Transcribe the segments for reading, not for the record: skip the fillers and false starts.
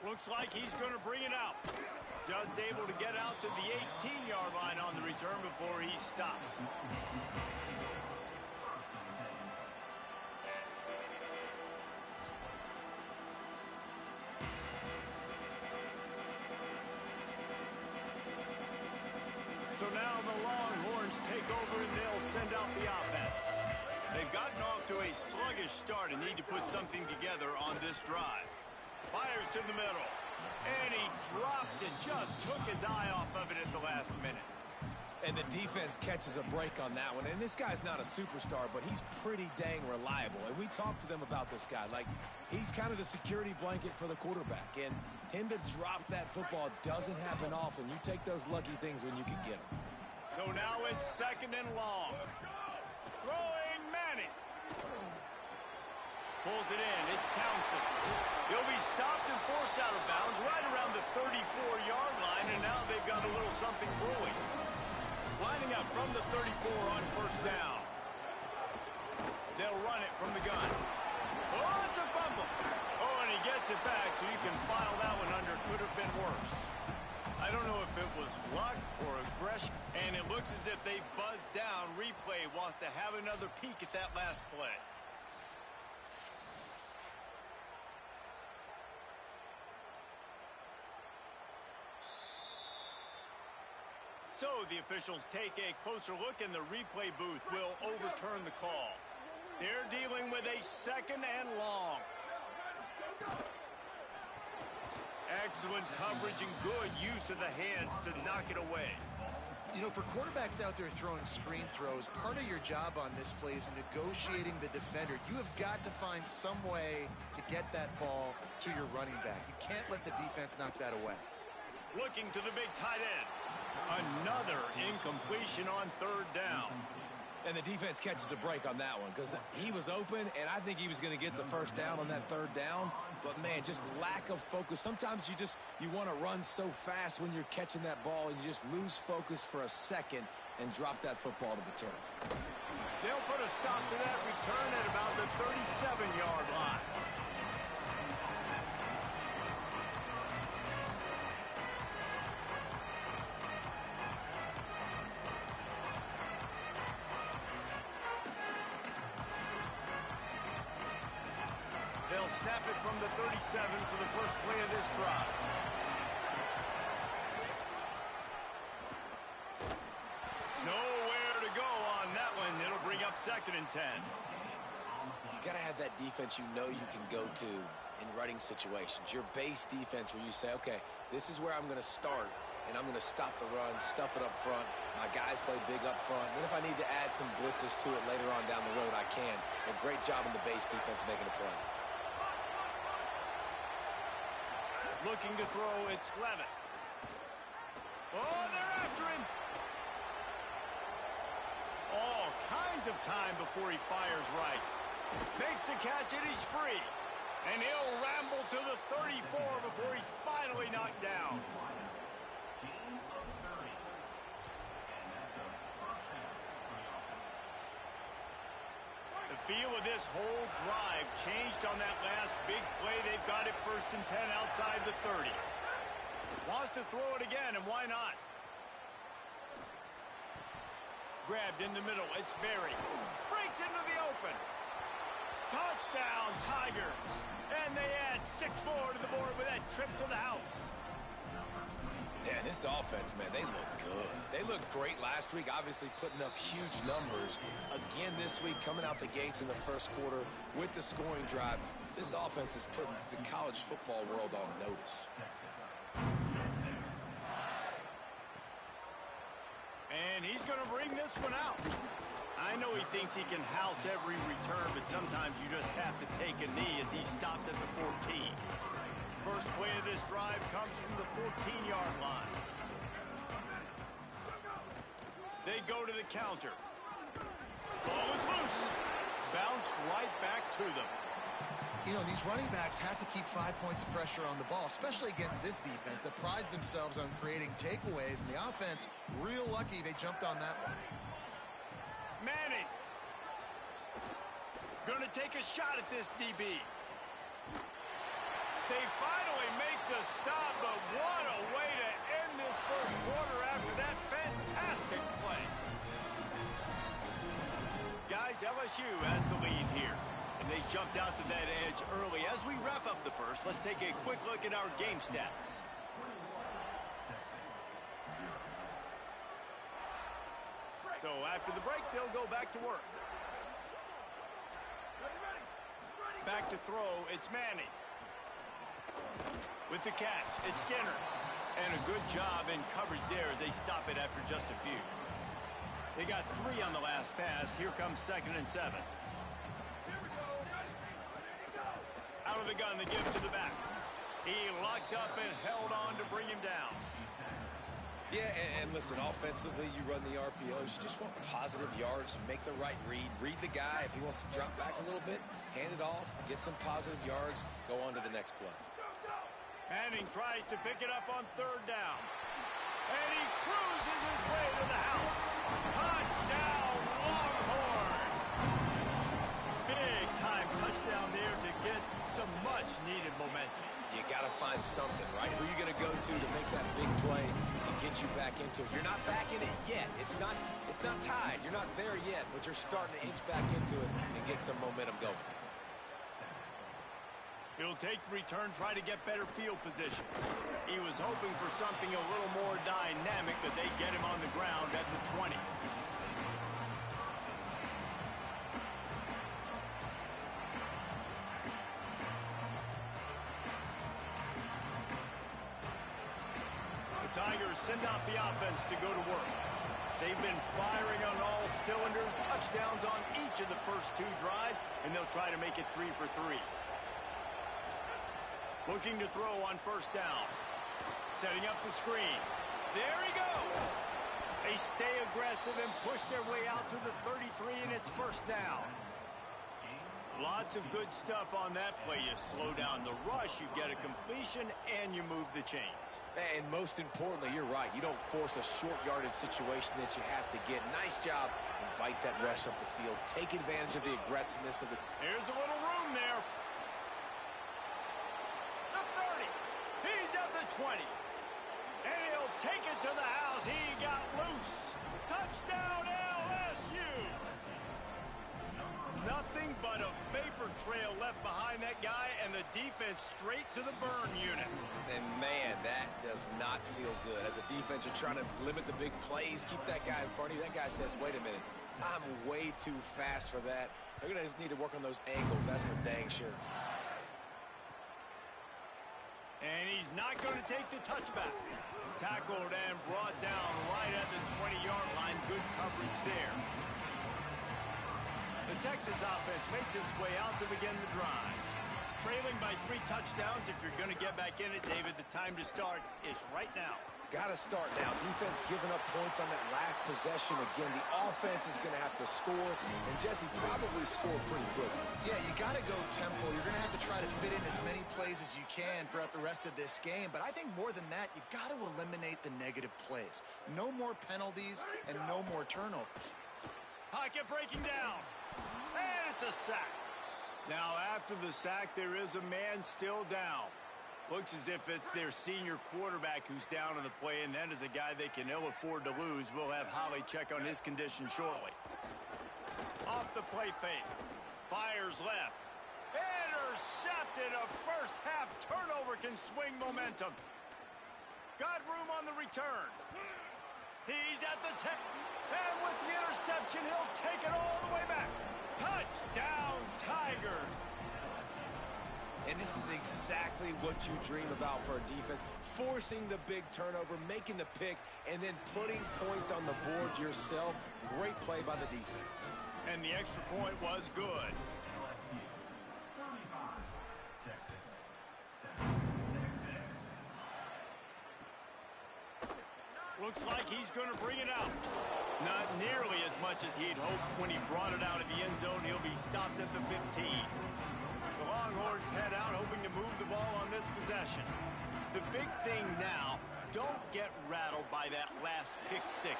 Looks like he's going to bring it out. Just able to get out to the 18-yard line on the return before he stopped. So now the Longhorns take over and they'll send out the offense. They've gotten off to a sluggish start and need to put something together on this drive. Fires to the middle. And he drops it. Just took his eye off of it at the last minute. And the defense catches a break on that one. And this guy's not a superstar, but he's pretty dang reliable. And we talked to them about this guy. Like, he's kind of the security blanket for the quarterback. And him to drop that football doesn't happen often. You take those lucky things when you can get them. So now it's 2nd and long. Throwing Manning. Pulls it in. It's Townsend. He'll be stopped and forced out of bounds right around the 34-yard line, and now they've got a little something brewing. Lining up from the 34 on 1st down. They'll run it from the gun. Oh, it's a fumble. Oh, and he gets it back, so you can file that one under. Could have been worse. I don't know if it was luck or aggression, and it looks as if they buzzed down. Replay wants to have another peek at that last play. So the officials take a closer look, and the replay booth will overturn the call. They're dealing with a 2nd and long. Excellent coverage and good use of the hands to knock it away. You know, for quarterbacks out there throwing screen throws, part of your job on this play is negotiating the defender. You have got to find some way to get that ball to your running back. You can't let the defense knock that away. Looking to the big tight end. Another incompletion on 3rd down. And the defense catches a break on that one because he was open, and I think he was going to get the 1st down on that 3rd down. But, man, just lack of focus. Sometimes you want to run so fast when you're catching that ball, and you just lose focus for a second and drop that football to the turf. They'll put a stop to that return at about the 37-yard line. They'll snap it from the 37 for the first play of this drive. Nowhere to go on that one. It'll bring up 2nd and 10. You got to have that defense you know you can go to in running situations. Your base defense where you say, okay, this is where I'm going to start, and I'm going to stop the run, stuff it up front. My guys play big up front. Then if I need to add some blitzes to it later on down the road, I can. A great job in the base defense making a play. Looking to throw, it's Levitt. Oh, they're after him. All kinds of time before he fires right. Makes the catch and he's free. And he'll ramble to the 34 before he's finally knocked down. The feel of this whole drive changed on that last big play. They've got it 1st and 10 outside the 30. Wants to throw it again, and why not? Grabbed in the middle. It's Berry. Breaks into the open. Touchdown, Tigers. And they add 6 more to the board with that trip to the house. Yeah, this offense, man, they look good. They looked great last week, obviously putting up huge numbers. Again this week, coming out the gates in the 1st quarter with the scoring drive. This offense is putting the college football world on notice. And he's going to bring this one out. I know he thinks he can house every return, but sometimes you just have to take a knee as he stopped at the 14. First play of this drive comes from the 14-yard line. They go to the counter. Ball is loose. Bounced right back to them. You know, these running backs have to keep 5 points of pressure on the ball, especially against this defense that prides themselves on creating takeaways. And the offense, real lucky they jumped on that one. Manning. Going to take a shot at this DB. They finally make the stop, but what a way to end this first quarter after that fantastic play. Guys, LSU has the lead here, and they jumped out to that edge early. As we wrap up the first, let's take a quick look at our game stats. So after the break, they'll go back to work. Back to throw, it's Manning. With the catch, it's Skinner. And a good job in coverage there as they stop it after just a few. They got 3 on the last pass. Here comes 2nd and 7. Out of the gun, the give to the back. He locked up and held on to bring him down. Yeah, and listen, offensively, you run the RPOs. You just want positive yards, make the right read. Read the guy. If he wants to drop back a little bit, hand it off, get some positive yards, go on to the next play. Manning tries to pick it up on 3rd down. And he cruises his way to the house. Touchdown, Longhorn! Big-time touchdown there to get some much-needed momentum. You got to find something, right? Who are you going to go to make that big play to get you back into it? You're not back in it yet. It's not tied. You're not there yet, but you're starting to inch back into it and get some momentum going. He'll take the return, try to get better field position. He was hoping for something a little more dynamic, but they get him on the ground at the 20. The Tigers send out the offense to go to work. They've been firing on all cylinders, touchdowns on each of the first 2 drives, and they'll try to make it 3 for 3. Looking to throw on 1st down. Setting up the screen. There he goes. They stay aggressive and push their way out to the 33, and it's 1st down. Lots of good stuff on that play. You slow down the rush, you get a completion, and you move the chains. And most importantly, you're right. You don't force a short yardage situation that you have to get. Nice job. Invite that rush up the field. Take advantage of the aggressiveness of the... Here's a little room there. The 30. He's at the 20. And he'll take it to the house. He got loose. Touchdown, LSU. Nothing but a vapor trail left behind that guy, and the defense straight to the burn unit. And, man, that does not feel good. As a defense, you're trying to limit the big plays, keep that guy in front of you. That guy says, wait a minute, I'm way too fast for that. They're going to just need to work on those angles. That's for dang sure. And he's not going to take the touchback. Tackled and brought down right at the 20-yard line. Good coverage there. The Texas offense makes its way out to begin the drive. Trailing by 3 touchdowns. If you're going to get back in it, David, the time to start is right now. Got to start now. Defense giving up points on that last possession. Again, the offense is going to have to score, and Jesse probably scored pretty quickly. Yeah, you got to go tempo. You're going to have to try to fit in as many plays as you can throughout the rest of this game. But I think more than that, you got to eliminate the negative plays. No more penalties and no more turnovers. Pocket breaking down. And it's a sack. Now, after the sack, there is a man still down. Looks as if it's their senior quarterback who's down on the play, and that is a guy they can ill afford to lose. We'll have Holly check on his condition shortly. Off the play fake. Fires left. Intercepted. A first-half turnover can swing momentum. Got room on the return. He's at the 10. And with the interception, he'll take it all the way back. Touchdown, Tigers. And this is exactly what you dream about for a defense. Forcing the big turnover, making the pick, and then putting points on the board yourself. Great play by the defense. And the extra point was good. Looks like he's going to bring it out. Not nearly as much as he'd hoped when he brought it out of the end zone. He'll be stopped at the 15. The Longhorns head out, hoping to move the ball on this possession. The big thing now, don't get rattled by that last pick six.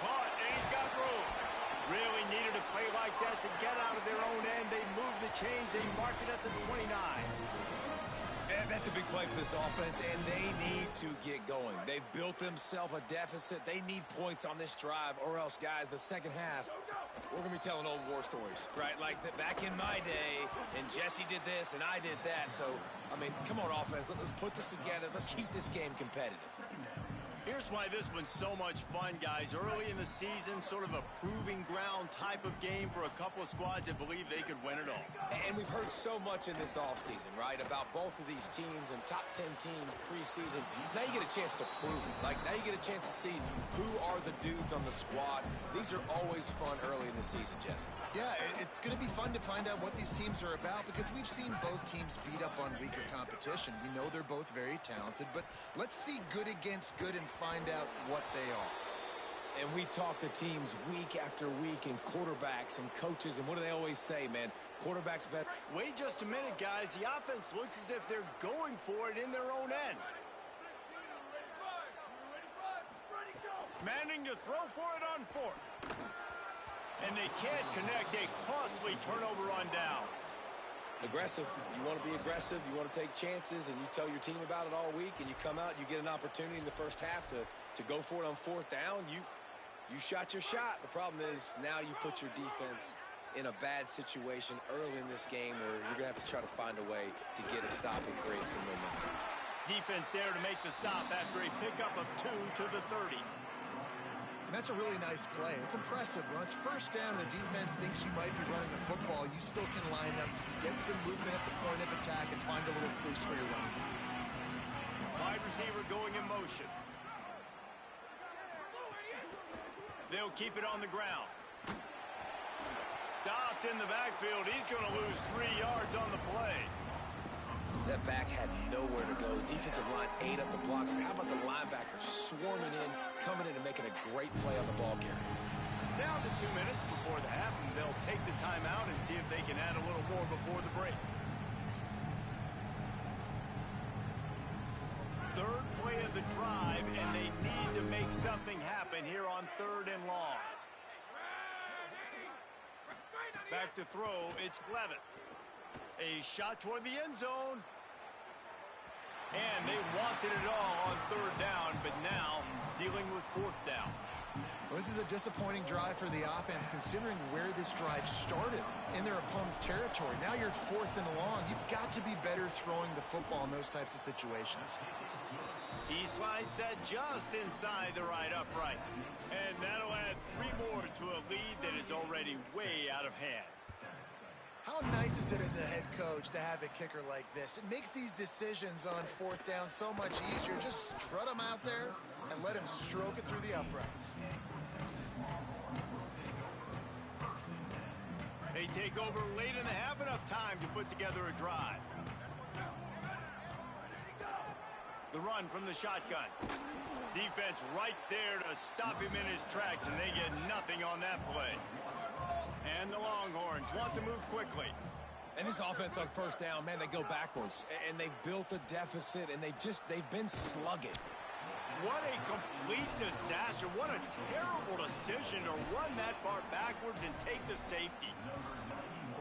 Caught, and he's got room. Really needed a play like that to get out of their own end. They move the chains. They mark it at the 29. That's a big play for this offense, and they need to get going. They've built themselves a deficit. They need points on this drive, or else, guys, the second half, we're going to be telling old war stories, right? Like back in my day, and Jesse did this, and I did that. So, I mean, come on, offense. Let's put this together. Let's keep this game competitive. Here's why this one's so much fun, guys. Early in the season, sort of a proving ground type of game for a couple of squads that believe they could win it all. And we've heard so much in this offseason, right, about both of these teams and top 10 teams preseason. Now you get a chance to prove it. Like, now you get a chance to see who are the dudes on the squad. These are always fun early in the season, Jesse. Yeah, it's going to be fun to find out what these teams are about because we've seen both teams beat up on weaker competition. We know they're both very talented, but let's see good against good and find out what they are. And we talk to teams week after week and quarterbacks and coaches, and what do they always say, man? Quarterbacks better. Wait just a minute, guys. The offense looks as if they're going for it in their own end. Manning to throw for it on fourth. And they can't connect a costly turnover on downs. Aggressive. You want to be aggressive. You want to take chances, and you tell your team about it all week, and you come out, you get an opportunity in the first half to go for it on fourth down. You shot your shot. The problem is now you put your defense in a bad situation early in this game where you're going to have to try to find a way to get a stop and create some momentum. Defense there to make the stop after a pickup of 2 to the 30. And that's a really nice play. It's impressive. When it's first down, the defense thinks you might be running the football. You still can line up, get some movement at the point of attack, and find a little crease for your running. Wide receiver going in motion. They'll keep it on the ground. Stopped in the backfield. He's going to lose 3 yards on the play. That back had nowhere to go. The defensive line ate up the blocks. But how about the linebacker swarming in, coming in and making a great play on the ball carrier? Down to 2 minutes before the half, and they'll take the timeout and see if they can add a little more before the break. Third play of the drive, and they need to make something happen here on 3rd and long. Back to throw, it's Levitt. A shot toward the end zone. And they wanted it all on 3rd down, but now dealing with 4th down. Well, this is a disappointing drive for the offense considering where this drive started in their opponent's territory. Now you're at 4th and long. You've got to be better throwing the football in those types of situations. He slides that just inside the right upright. And that'll add 3 more to a lead that is already way out of hand. How nice is it as a head coach to have a kicker like this? It makes these decisions on 4th down so much easier. Just strut him out there and let him stroke it through the uprights. They take over late in the half, enough time to put together a drive. The run from the shotgun. Defense right there to stop him in his tracks, and they get nothing on that play. And the Longhorns want to move quickly. And this offense on 1st down, man, they go backwards. And they've built a deficit, and they've been slugging. What a complete disaster. What a terrible decision to run that far backwards and take the safety.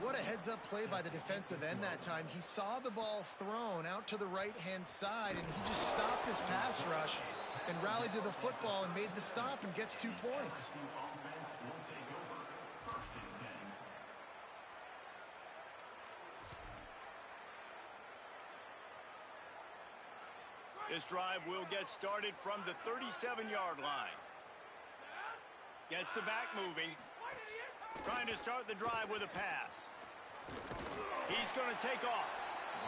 What a heads-up play by the defensive end that time. He saw the ball thrown out to the right-hand side, and he just stopped his pass rush and rallied to the football and made the stop and gets 2 points. This drive will get started from the 37-yard line. Gets the back moving. Trying to start the drive with a pass. He's going to take off.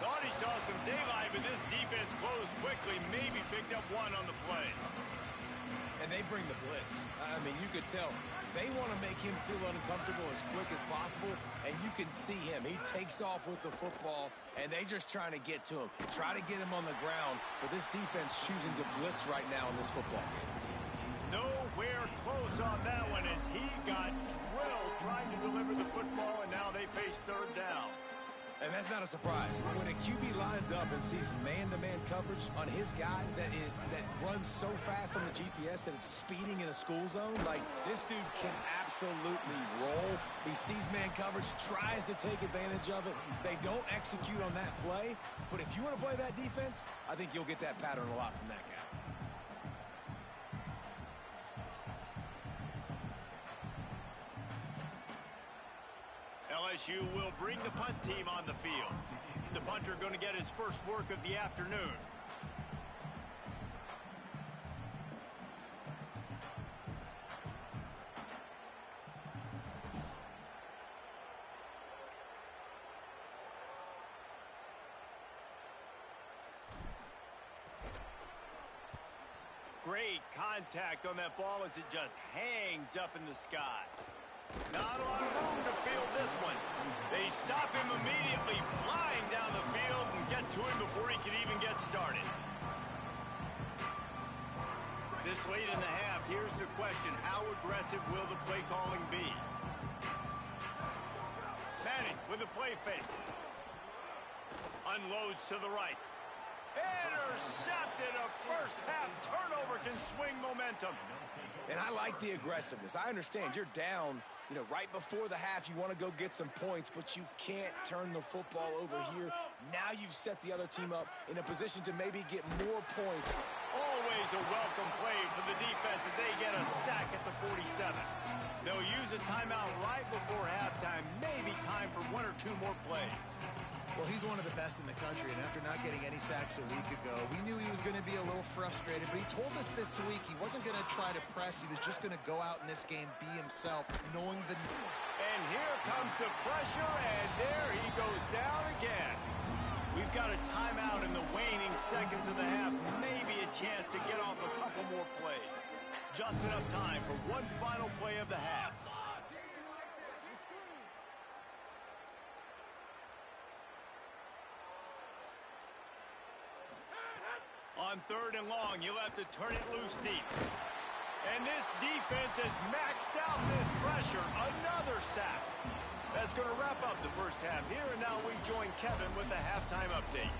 Thought he saw some daylight, but this defense closed quickly. Maybe picked up 1 on the play. And they bring the blitz. I mean, you could tell they want to make him feel uncomfortable as quick as possible, and you can see him. He takes off with the football, and they just trying to get to him, try to get him on the ground, but this defense choosing to blitz right now in this football game. Nowhere close on that one as he got drilled trying to deliver the football, and now they face 3rd down. And that's not a surprise. When a QB lines up and sees man-to-man coverage on his guy that runs so fast on the GPS that it's speeding in a school zone, like this dude can absolutely roll. He sees man coverage, tries to take advantage of it. They don't execute on that play. But if you want to play that defense, I think you'll get that pattern a lot from that guy. LSU will bring the punt team on the field. The punter going to get his first work of the afternoon. Great contact on that ball as it just hangs up in the sky. Not a lot of room to field this one. They stop him immediately, flying down the field and get to him before he can even get started. This late in the half, here's the question. How aggressive will the play calling be? Manning with a play fake. Unloads to the right. Intercepted. A first half turnover can swing momentum. And I like the aggressiveness. I understand you're down, right before the half. You want to go get some points, but you can't turn the football over here. Now you've set the other team up in a position to maybe get more points. Always a welcome play for the defense as they get a sack at the 47. They'll use a timeout right before halftime. Maybe time for one or two more plays. Well, he's one of the best in the country, and after not getting any sacks a week ago, we knew he was going to be a little frustrated, but he told us this week he wasn't going to try to press. He was just going to go out in this game, be himself, knowing the... And here comes the pressure, and there he goes down again. We've got a timeout in the waning seconds of the half, maybe a chance to get off a couple more plays. Just enough time for one final play of the half. On 3rd and long, you'll have to turn it loose deep. And this defense has maxed out this pressure. Another sack. That's going to wrap up the first half here, and now we join Kevin with the halftime update.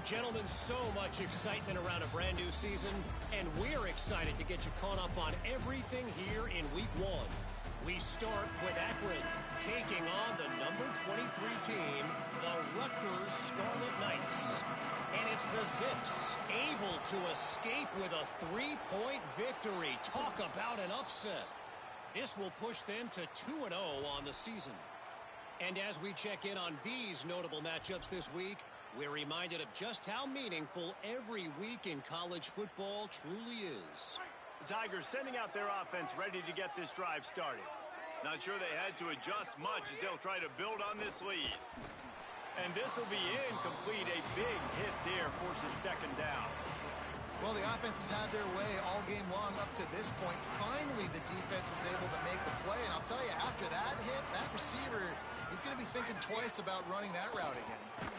Gentlemen, so much excitement around a brand new season, and we're excited to get you caught up on everything here in Week 1. We start with Akron, taking on the number 23 team, the Rutgers Scarlet Knights. And it's the Zips, able to escape with a 3-point victory. Talk about an upset. This will push them to 2-0 on the season. And as we check in on these notable matchups this week, we're reminded of just how meaningful every week in college football truly is. The Tigers sending out their offense ready to get this drive started. Not sure they had to adjust much as they'll try to build on this lead. And this will be incomplete. A big hit there forces second down. Well, the offense has had their way all game long up to this point. Finally, the defense is able to make a play. And I'll tell you, after that hit, that receiver, he's going to be thinking twice about running that route again.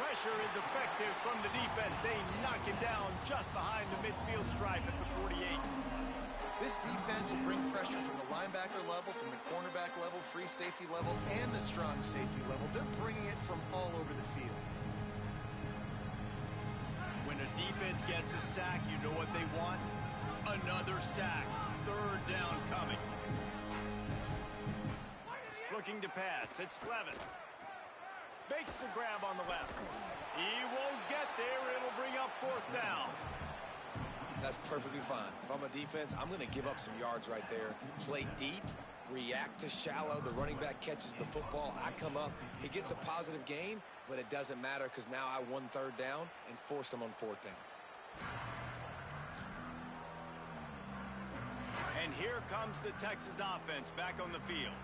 Pressure is effective from the defense. They knock him down just behind the midfield stripe at the 48. This defense will bring pressure from the linebacker level, from the cornerback level, free safety level, and the strong safety level. They're bringing it from all over the field. When a defense gets a sack, you know what they want? Another sack. 3rd down coming. Looking to pass. It's Levis. Makes the grab on the left. He won't get there. It'll bring up 4th down. That's perfectly fine. If I'm a defense, I'm going to give up some yards right there. Play deep, react to shallow. The running back catches the football. I come up. He gets a positive gain, but it doesn't matter because now I won 3rd down and forced him on 4th down. And here comes the Texas offense back on the field.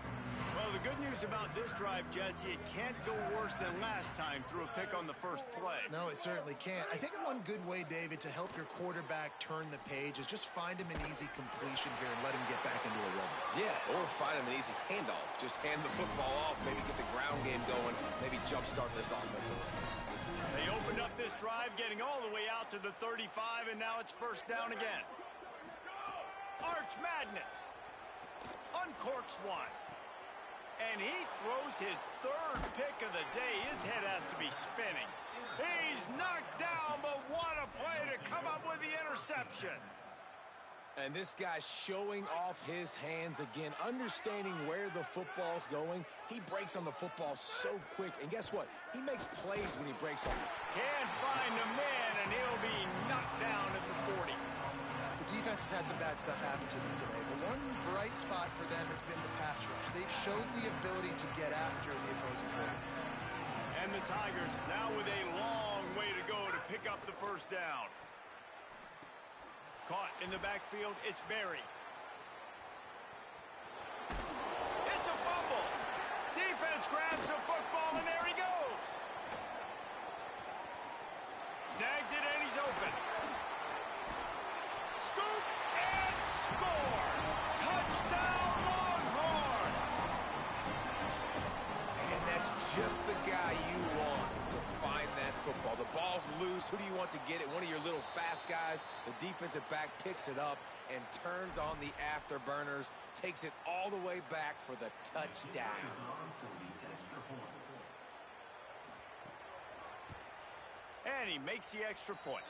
Well, the good news about this drive, Jesse, it can't go worse than last time through a pick on the first play. No, it certainly can't. I think one good way, David, to help your quarterback turn the page is just find him an easy completion here and let him get back into a rhythm. Yeah, or find him an easy handoff. Just hand the football off, maybe get the ground game going, maybe jumpstart this offense a little. They opened up this drive, getting all the way out to the 35, and now it's 1st down again. Arch Madness uncorks one. And he throws his third pick of the day. His head has to be spinning. He's knocked down, but what a play to come up with the interception. And this guy's showing off his hands again, understanding where the football's going. He breaks on the football so quick. And guess what? He makes plays when he breaks on it. Can't find a man, and he'll be knocked down at the 40. The defense has had some bad stuff happen to them today, but one bright spot for them has been the pass rush. They've showed the ability to get after the opposing quarterback. And the Tigers now with a long way to go to pick up the first down. Caught in the backfield, it's Berry. It's a fumble. Defense grabs the football, and there he goes. Snags it, and he's open. Scoop and score. Touchdown, Longhorns. And that's just the guy you want to find that football. The ball's loose. Who do you want to get it? One of your little fast guys. The defensive back picks it up and turns on the afterburners, takes it all the way back for the touchdown. And he makes the extra point.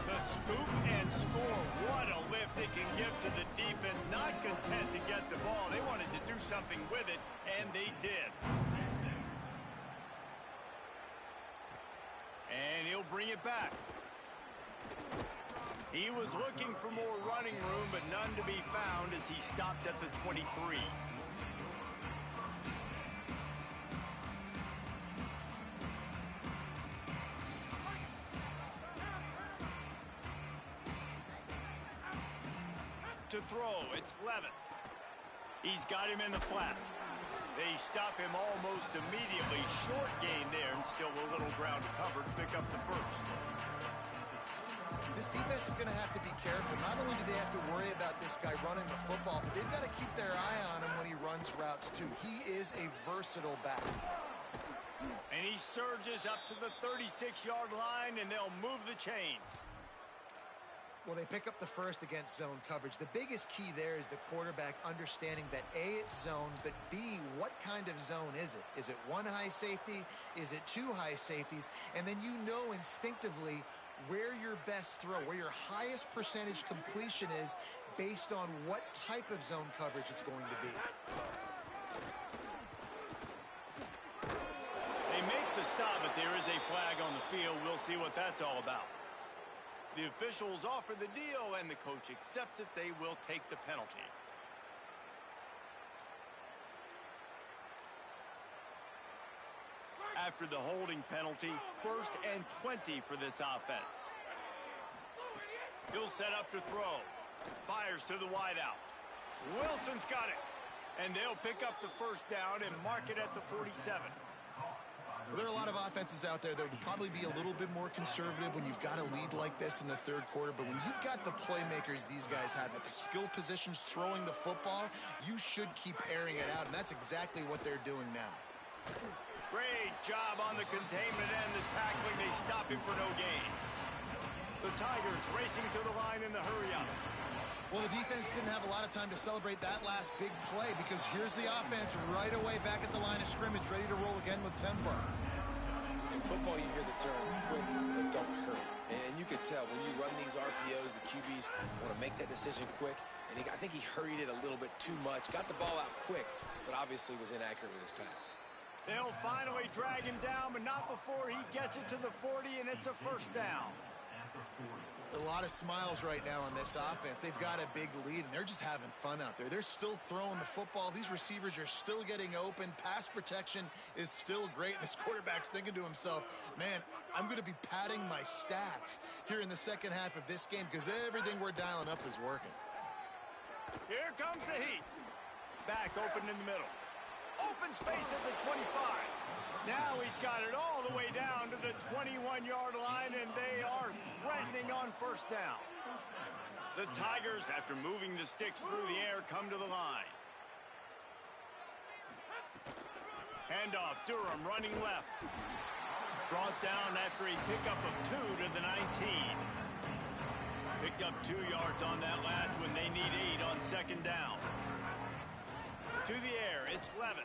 The scoop and score. What a lift it can give to the defense. Not content to get the ball. They wanted to do something with it, and they did. And he'll bring it back. He was looking for more running room, but none to be found as he stopped at the 23. To throw, it's Levin. He's got him in the flat. They stop him almost immediately. Short gain there, and still a little ground to cover to pick up the first. This defense is going to have to be careful. Not only do they have to worry about this guy running the football, but they've got to keep their eye on him when he runs routes, too. He is a versatile back. And he surges up to the 36-yard line, and they'll move the chains. Well, they pick up the first against zone coverage. The biggest key there is the quarterback understanding that A, it's zone, but B, what kind of zone is it? Is it one high safety? Is it two high safeties? And then you know instinctively where your best throw, where your highest percentage completion is based on what type of zone coverage it's going to be. They make the stop, but there is a flag on the field. We'll see what that's all about. The officials offer the deal, and the coach accepts it. They will take the penalty. After the holding penalty, 1st and 20 for this offense. He'll set up to throw. Fires to the wideout. Wilson's got it. And they'll pick up the first down and mark it at the 47. Well, there are a lot of offenses out there that would probably be a little bit more conservative when you've got a lead like this in the third quarter. But when you've got the playmakers these guys have at the skill positions throwing the football, you should keep airing it out. And that's exactly what they're doing now. Great job on the containment and the tackling. They stop him for no gain. The Tigers racing to the line in the hurry-up. Well, the defense didn't have a lot of time to celebrate that last big play because here's the offense right away back at the line of scrimmage, ready to roll again with tempo. In football, you hear the term quick, but don't hurry. And you can tell when you run these RPOs, the QBs want to make that decision quick. And I think he hurried it a little bit too much. Got the ball out quick, but obviously was inaccurate with his pass. They'll finally drag him down, but not before he gets it to the 40, and it's a first down. A lot of smiles right now on this offense. They've got a big lead, and they're just having fun out there. They're still throwing the football. These receivers are still getting open. Pass protection is still great. This quarterback's thinking to himself, man, I'm going to be padding my stats here in the second half of this game because everything we're dialing up is working. Here comes the heat. Back open in the middle. Open space at the 25. Now he's got it all the way down to the 21-yard line, and they are threatening on first down. The Tigers, after moving the sticks through the air, come to the line. Handoff, Durham running left. Brought down after a pickup of 2 to the 19. Picked up 2 yards on that last one. They need 8 on second down. To the air. It's Levitt.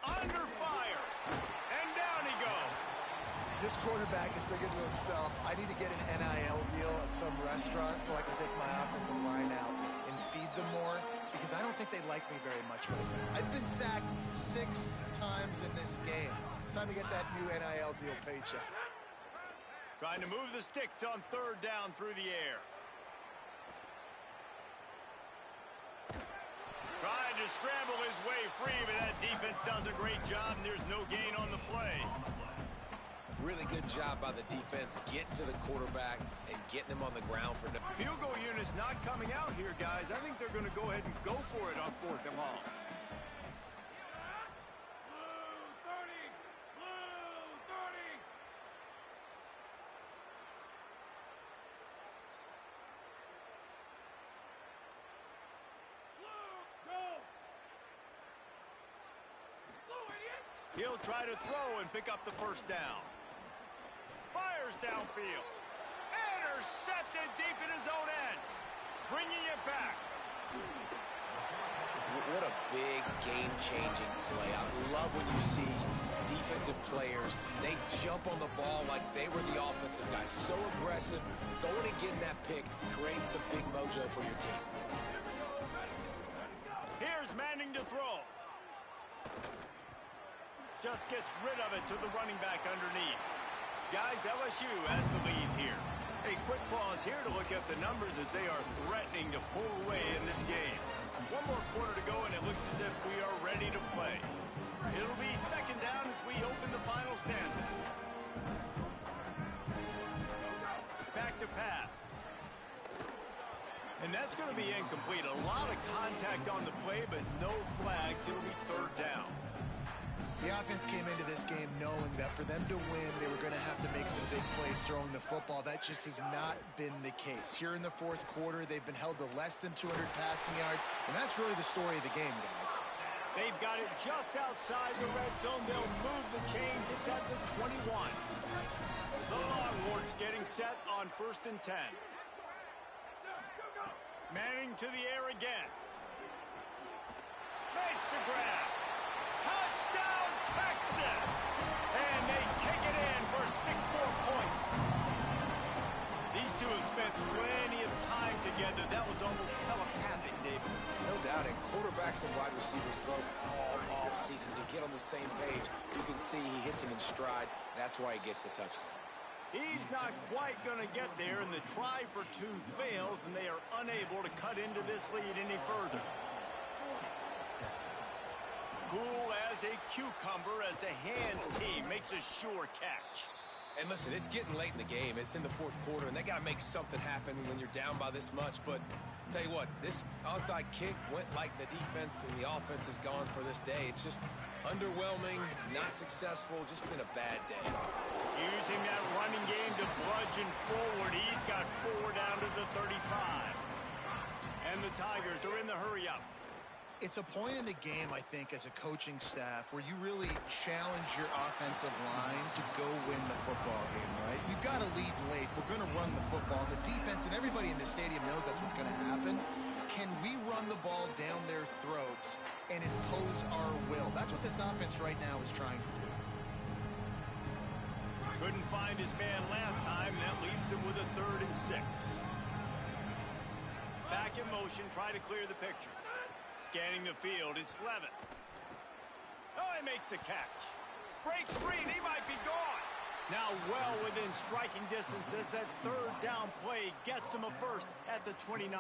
Under fire. And down he goes. This quarterback is thinking to himself, I need to get an NIL deal at some restaurant so I can take my offensive line out and feed them more, because I don't think they like me very much right now. I've been sacked 6 times in this game. It's time to get that new NIL deal paycheck. Trying to move the sticks on 3rd down through the air. Trying to scramble his way free, but that defense does a great job, and there's no gain on the play. Really good job by the defense getting to the quarterback and getting him on the ground for the Field goal unit's not coming out here, guys. I think they're going to go ahead and go for it on 4th and long. He'll try to throw and pick up the 1st down. Fires downfield. Intercepted deep in his own end. Bringing it back. What a big game-changing play. I love when you see defensive players, they jump on the ball like they were the offensive guys. So aggressive, going and getting that pick, creating some big mojo for your team. Here's Manning to throw. Just gets rid of it to the running back underneath. Guys, LSU has the lead here. A quick pause here to look at the numbers as they are threatening to pull away in this game. 1 more quarter to go, and it looks as if we are ready to play. It'll be 2nd down as we open the final stanza. Back to pass. And that's going to be incomplete. A lot of contact on the play, but no flags. It'll be 3rd down. The offense came into this game knowing that for them to win, they were going to have to make some big plays throwing the football. That just has not been the case. Here in the 4th quarter, they've been held to less than 200 passing yards, and that's really the story of the game, guys. They've got it just outside the red zone. They'll move the chains. It's at the 21. The Longhorns getting set on 1st and 10. Manning to the air again. Makes the grab. Touchdown, Texas! And they take it in for 6 more points. These two have spent plenty of time together. That was almost telepathic, David. No doubt, and quarterbacks and wide receivers throw all offseason to get on the same page. You can see he hits him in stride. That's why he gets the touchdown. He's not quite going to get there, and the try for 2 fails, and they are unable to cut into this lead any further. Cool as a cucumber as the hands team makes a sure catch. And listen, it's getting late in the game. It's in the 4th quarter, and they got to make something happen when you're down by this much. But tell you what, this onside kick went like the defense and the offense is gone for this day. It's just underwhelming, not successful, just been a bad day. Using that running game to bludgeon forward. He's got 4 down to the 35. And the Tigers are in the hurry-up. It's a point in the game, I think, as a coaching staff where you really challenge your offensive line to go win the football game, right? We've got to lead late. We're going to run the football. And the defense and everybody in the stadium knows that's what's going to happen. Can we run the ball down their throats and impose our will? That's what this offense right now is trying to do. Couldn't find his man last time, and that leaves him with a 3rd and 6. Back in motion, try to clear the picture. Scanning the field, it's Levitt. Oh, he makes the catch. Breaks free, and he might be gone. Now well within striking distance as that 3rd down play gets him a 1st at the 29.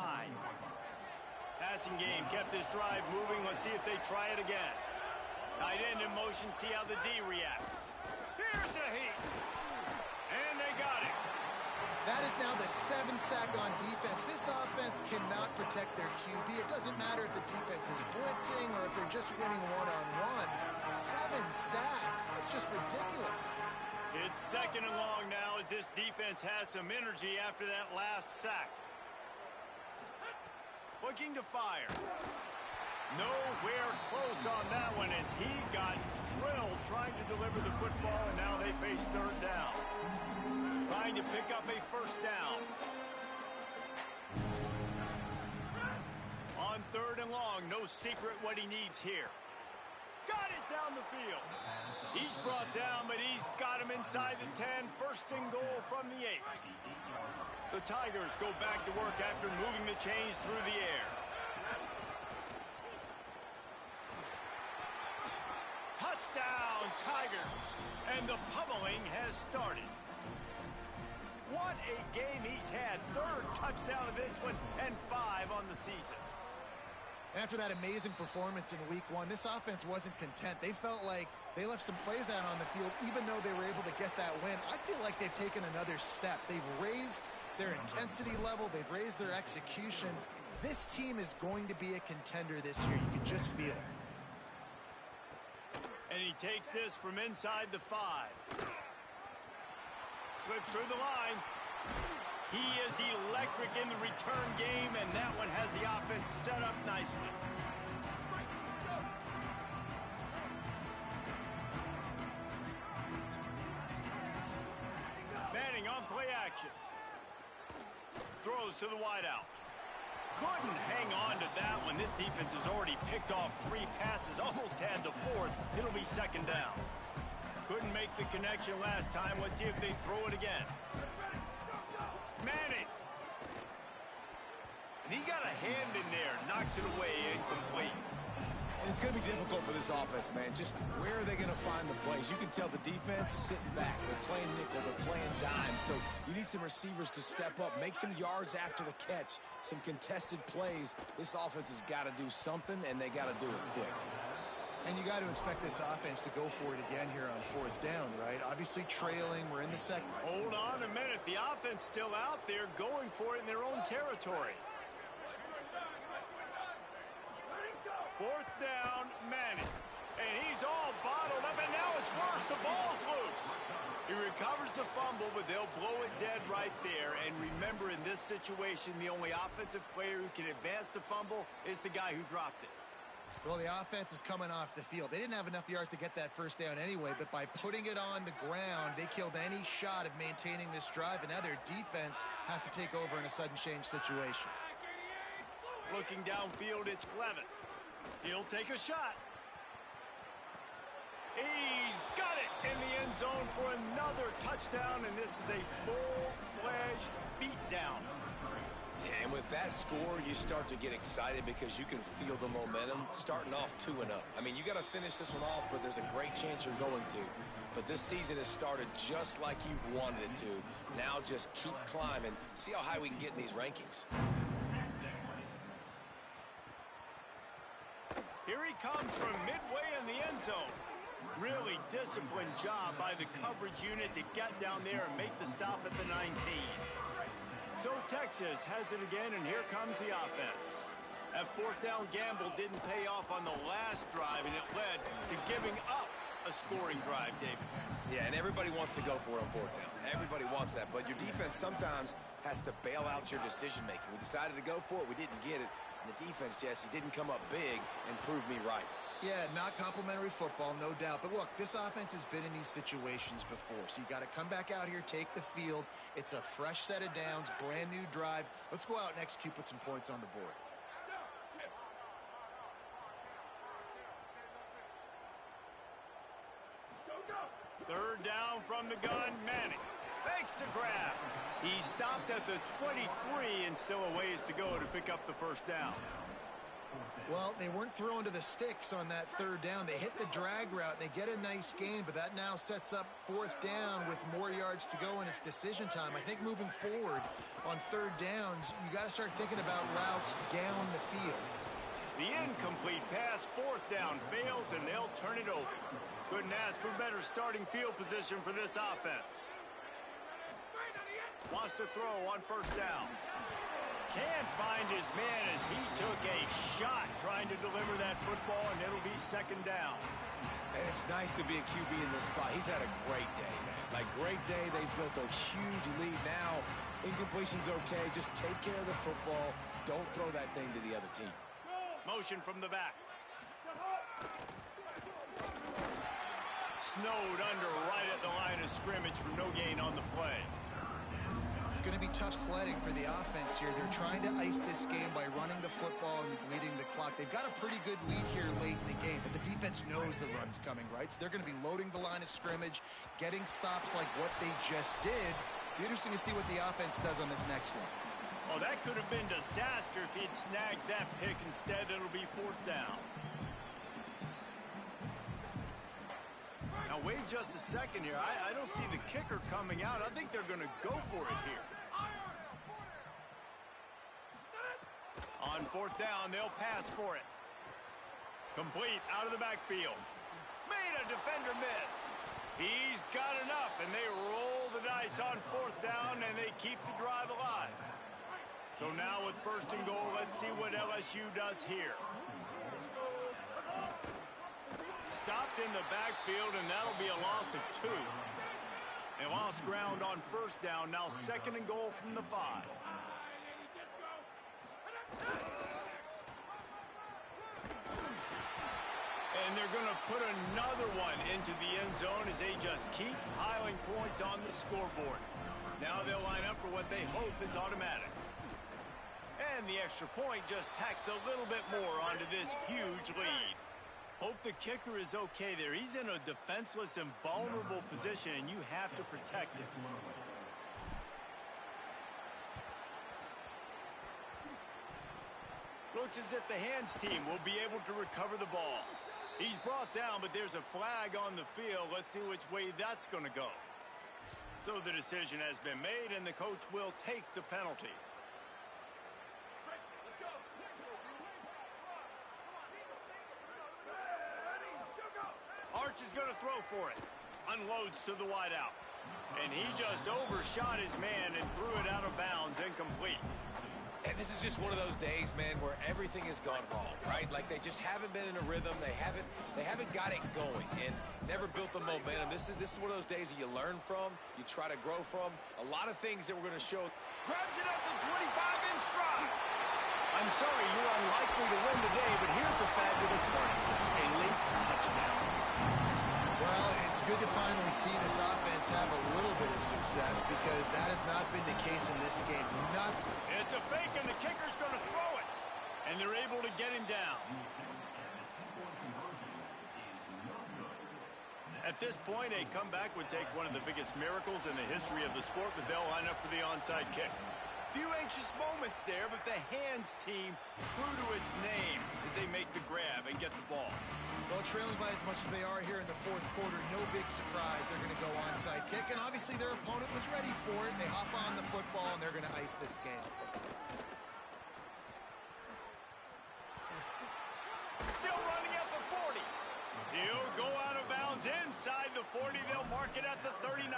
Passing game kept this drive moving. Let's see if they try it again. Tight end in motion, see how the D reacts. Here's a heat. And they got it. That is now the 7th sack on defense. This offense cannot protect their QB. It doesn't matter if the defense is blitzing or if they're just winning one-on-one. 7 sacks. That's just ridiculous. It's 2nd and long now as this defense has some energy after that last sack. Looking to fire. Nowhere close on that one as he got drilled trying to deliver the football, and now they face 3rd down. Trying to pick up a 1st down. On 3rd and long. No secret what he needs here. Got it down the field. He's brought down, but he's got him inside the 10. 1st and goal from the 8. The Tigers go back to work after moving the chains through the air. Touchdown, Tigers. And the pummeling has started. What a game he's had. 3rd touchdown of this one and 5 on the season. After that amazing performance in week 1, this offense wasn't content. They felt like they left some plays out on the field, even though they were able to get that win. I feel like they've taken another step. They've raised their intensity level. They've raised their execution. This team is going to be a contender this year. You can just feel it. And he takes this from inside the 5. Slips through the line. He is electric in the return game, and that one has the offense set up nicely. Manning on play action. Throws to the wideout. Couldn't hang on to that one. This defense has already picked off 3 passes, almost had the 4th. It'll be 2nd down. Couldn't make the connection last time. Let's see if they throw it again. Manning. And he got a hand in there. Knocks it away, incomplete. And it's going to be difficult for this offense, man. Just where are they going to find the plays? You can tell the defense sitting back. They're playing nickel. They're playing dime. So you need some receivers to step up, make some yards after the catch, some contested plays. This offense has got to do something, and they got to do it quick. And you got to expect this offense to go for it again here on 4th down, right? Obviously trailing. We're in the 2nd. Hold on a minute. The offense still out there going for it in their own territory. 4th down, Manning. And he's all bottled up, and now it's worse. The ball's loose. He recovers the fumble, but they'll blow it dead right there. And remember, in this situation, the only offensive player who can advance the fumble is the guy who dropped it. Well, the offense is coming off the field. They didn't have enough yards to get that 1st down anyway, but by putting it on the ground, they killed any shot of maintaining this drive, and now their defense has to take over in a sudden change situation. Looking downfield, it's Clevin. He'll take a shot. He's got it in the end zone for another touchdown, and this is a full-fledged beatdown. Yeah, and with that score, you start to get excited because you can feel the momentum starting off 2-0. I mean, you got to finish this one off, but there's a great chance you're going to. But this season has started just like you've wanted it to. Now just keep climbing. See how high we can get in these rankings. Here he comes from midway in the end zone. Really disciplined job by the coverage unit to get down there and make the stop at the 19. So Texas has it again, and here comes the offense. That 4th down gamble didn't pay off on the last drive, and it led to giving up a scoring drive, David. Yeah, and everybody wants to go for it on 4th down. Everybody wants that, but your defense sometimes has to bail out your decision-making. We decided to go for it. We didn't get it. And the defense, Jesse, didn't come up big and prove me right. Yeah, not complimentary football, no doubt. But look, this offense has been in these situations before. So you got to come back out here, take the field. It's a fresh set of downs, brand new drive. Let's go out and execute, put some points on the board. Third down from the gun, Manning. Fakes the grab. He stopped at the 23 and still a ways to go to pick up the 1st down. Well, they weren't throwing to the sticks on that 3rd down. They hit the drag route, and they get a nice gain, but that now sets up 4th down with more yards to go, and it's decision time. I think moving forward on 3rd downs, you got to start thinking about routes down the field. The incomplete pass, 4th down, fails, and they'll turn it over. Couldn't ask for better starting field position for this offense. Wants to throw on 1st down. Can't find his man as he took a shot trying to deliver that football, and it'll be 2nd down. And it's nice to be a QB in this spot. He's had a great day, man. Like, great day. They've built a huge lead. Now, incompletion's okay. Just take care of the football. Don't throw that thing to the other team. Motion from the back. Snowed under right at the line of scrimmage for no gain on the play. It's going to be tough sledding for the offense here. They're trying to ice this game by running the football and leading the They've got a pretty good lead here late in the game, but the defense knows the run's coming, right? So they're going to be loading the line of scrimmage, getting stops like what they just did. Be interesting to see what the offense does on this next one. Oh, that could have been disaster if he'd snagged that pick. Instead, it'll be 4th down. Now, wait just a second here. I don't see the kicker coming out. I think they're going to go for it here. On 4th down, they'll pass for it. Complete out of the backfield. Made a defender miss. He's got enough, and they roll the dice on 4th down, and they keep the drive alive. So now with 1st and goal, let's see what LSU does here. Stopped in the backfield, and that'll be a loss of 2. They lost ground on 1st down. Now 2nd and goal from the 5. And they're going to put another one into the end zone as they just keep piling points on the scoreboard. Now they'll line up for what they hope is automatic. And the extra point just tacks a little bit more onto this huge lead. Hope the kicker is okay there. He's in a defenseless and vulnerable position, and you have to protect him. Looks as if the hands team will be able to recover the ball. He's brought down, but there's a flag on the field. Let's see which way that's going to go. So the decision has been made, and the coach will take the penalty. Arch is going to throw for it. Unloads to the wideout. And he just overshot his man and threw it out of bounds, incomplete. And this is just one of those days, man, where everything has gone wrong, right? Like they just haven't been in a rhythm. They haven't got it going and never built the momentum. This is one of those days that you learn from, you try to grow from. A lot of things that we're going to show. Grabs it at the 25-inch stride. I'm sorry, you're unlikely to win today, but here's a fabulous play. A late touchdown. Well, it's good to finally see this offense have a little bit of success because that has not been the case in this game. Nothing. It's a fake, and the kicker's going to throw it. And they're able to get him down. At this point, a comeback would take one of the biggest miracles in the history of the sport, but they'll line up for the onside kick. Few anxious moments there, but the hands team true to its name as they make the grab and get the ball. Well, trailing by as much as they are here in the 4th quarter, no big surprise. They're going to go onside kick, and obviously their opponent was ready for it. They hop on the football, and they're going to ice this game. Still running at the 40. He'll go out of bounds inside the 40. They'll mark it at the 39.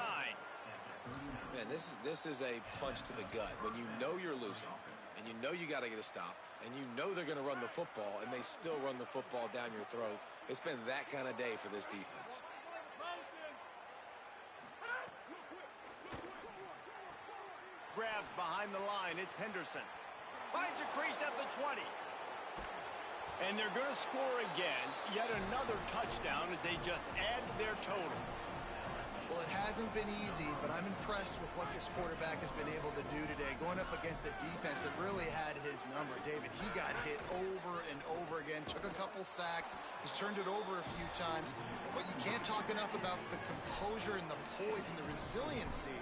Man, this is a punch to the gut. When you know you're losing, and you know you got to get a stop, and you know they're going to run the football, and they still run the football down your throat. It's been that kind of day for this defense. Grabbed behind the line. It's Henderson. Finds a crease at the 20. And they're going to score again. Yet another touchdown as they just add to their total. Well, it hasn't been easy, but I'm impressed with what this quarterback has been able to do today, going up against a defense that really had his number. David, he got hit over and over again, took a couple sacks, he's turned it over a few times, but you can't talk enough about the composure and the poise and the resiliency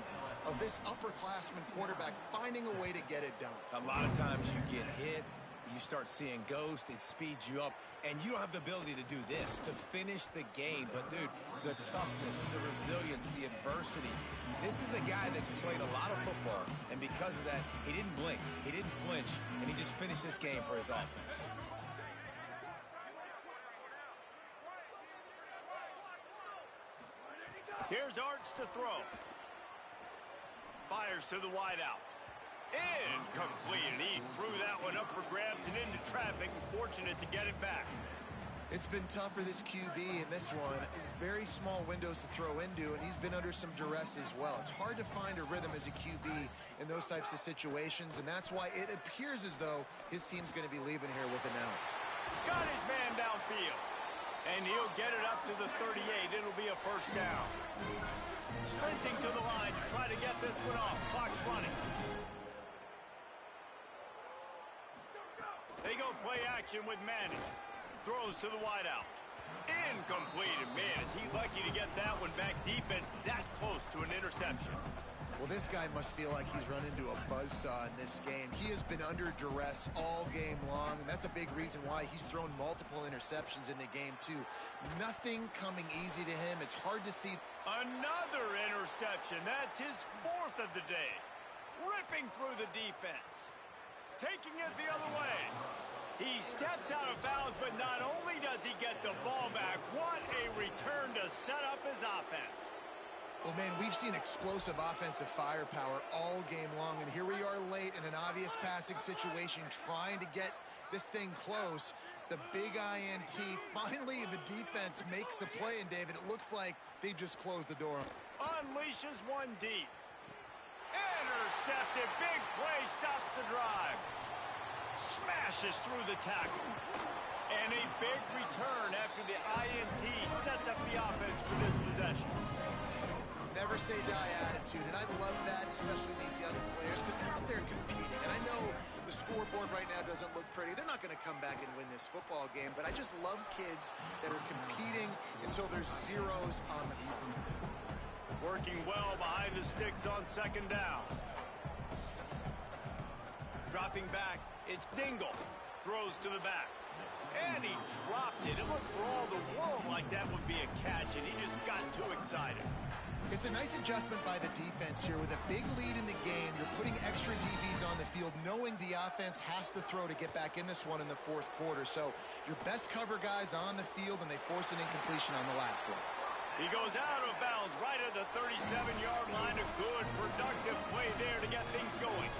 of this upperclassman quarterback finding a way to get it done. A lot of times you get hit, you start seeing ghosts, it speeds you up, and you don't have the ability to do this, to finish the game. But, dude, the toughness, the resilience, the adversity. This is a guy that's played a lot of football, and because of that, he didn't blink, he didn't flinch, and he just finished this game for his offense. Here's Arch to throw. Fires to the wideout. Incomplete, and he threw that one up for grabs and into traffic. Fortunate to get it back. It's been tough for this QB in this one. Very small windows to throw into, and he's been under some duress as well. It's hard to find a rhythm as a QB in those types of situations, and that's why it appears as though his team's going to be leaving here with an L. Got his man downfield, and he'll get it up to the 38. It'll be a 1st down. Sprinting to the line to try to get this one off. Clock's running. They go play action with Manning. Throws to the wideout. Incomplete. And man, is he lucky to get that one back. Defense that close to an interception. Well, this guy must feel like he's run into a buzzsaw in this game. He has been under duress all game long, and that's a big reason why he's thrown multiple interceptions in the game, too. Nothing coming easy to him. It's hard to see. Another interception. That's his 4th of the day. Ripping through the defense. Taking it the other way. He steps out of bounds, but not only does he get the ball back, what a return to set up his offense. Well, man, we've seen explosive offensive firepower all game long, and here we are late in an obvious passing situation trying to get this thing close. The big INT. Finally, the defense makes a play, and David, it looks like they just closed the door. Unleashes one deep. Intercepted. Big play stops the drive. Smashes through the tackle. And a big return after the INT sets up the offense for this possession. Never say die attitude, and I love that, especially these young players, because they're out there competing. And I know the scoreboard right now doesn't look pretty. They're not going to come back and win this football game, but I just love kids that are competing until there's zeros on the clock. Working well behind the sticks on 2nd down. Dropping back, it's Dingle. Throws to the back. And he dropped it. It looked for all the world like that would be a catch, and he just got too excited. It's a nice adjustment by the defense here. With a big lead in the game, you're putting extra DBs on the field, knowing the offense has to throw to get back in this one in the 4th quarter. So your best cover guys on the field, and they force an incompletion on the last one. He goes out of bounds right at the 37-yard line. A good, productive play there to get things going.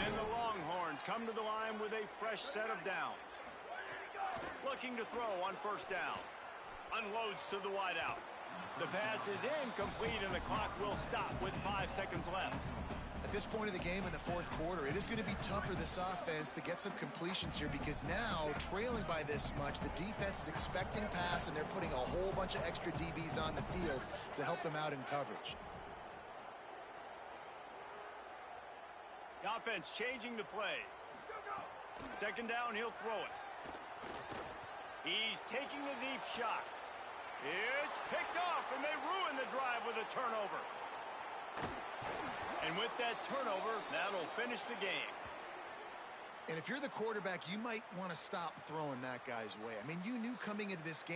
And the Longhorns come to the line with a fresh set of downs. Looking to throw on 1st down. Unloads to the wideout. The pass is incomplete, and the clock will stop with 5 seconds left. At this point of the game in the 4th quarter, it is going to be tough for this offense to get some completions here, because now, trailing by this much, the defense is expecting pass, and they're putting a whole bunch of extra DBs on the field to help them out in coverage. The offense changing the play. 2nd down, he'll throw it. He's taking the deep shot. It's picked off, and they ruin the drive with a turnover. And with that turnover, that'll finish the game. And if you're the quarterback, you might want to stop throwing that guy's way. I mean, you knew coming into this game